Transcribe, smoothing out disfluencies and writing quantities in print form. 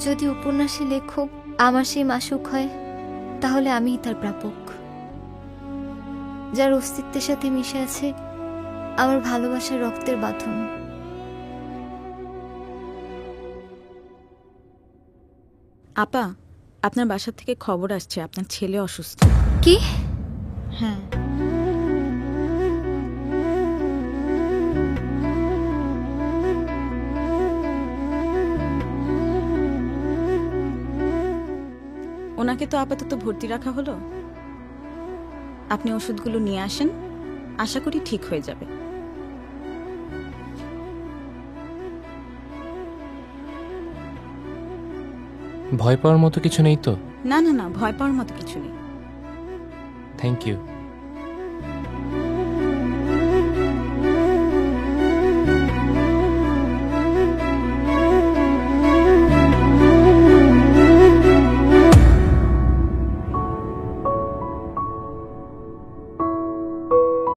যদি উপন্যাসী লেখক আমার সেই মাসুক হয়, তাহলে আমিই তার প্রাপক, যার অস্তিত্বের সাথে মিশে আছে আমার ভালোবাসার রক্তের বাঁধন। আপা, আপনার বাসা থেকে খবর আসছে আপনার ছেলে অসুস্থ। কি? হ্যাঁ। ওনাকে তো আপাতত ভর্তি রাখা হলো। আপনি ওষুধগুলো নিয়ে আসেন, আশা করি ঠিক হয়ে যাবে। ভয় পাওয়ার মতো কিছু নেই তো? না না না, ভয় পাওয়ার মতো কিছু নেই। Thank you.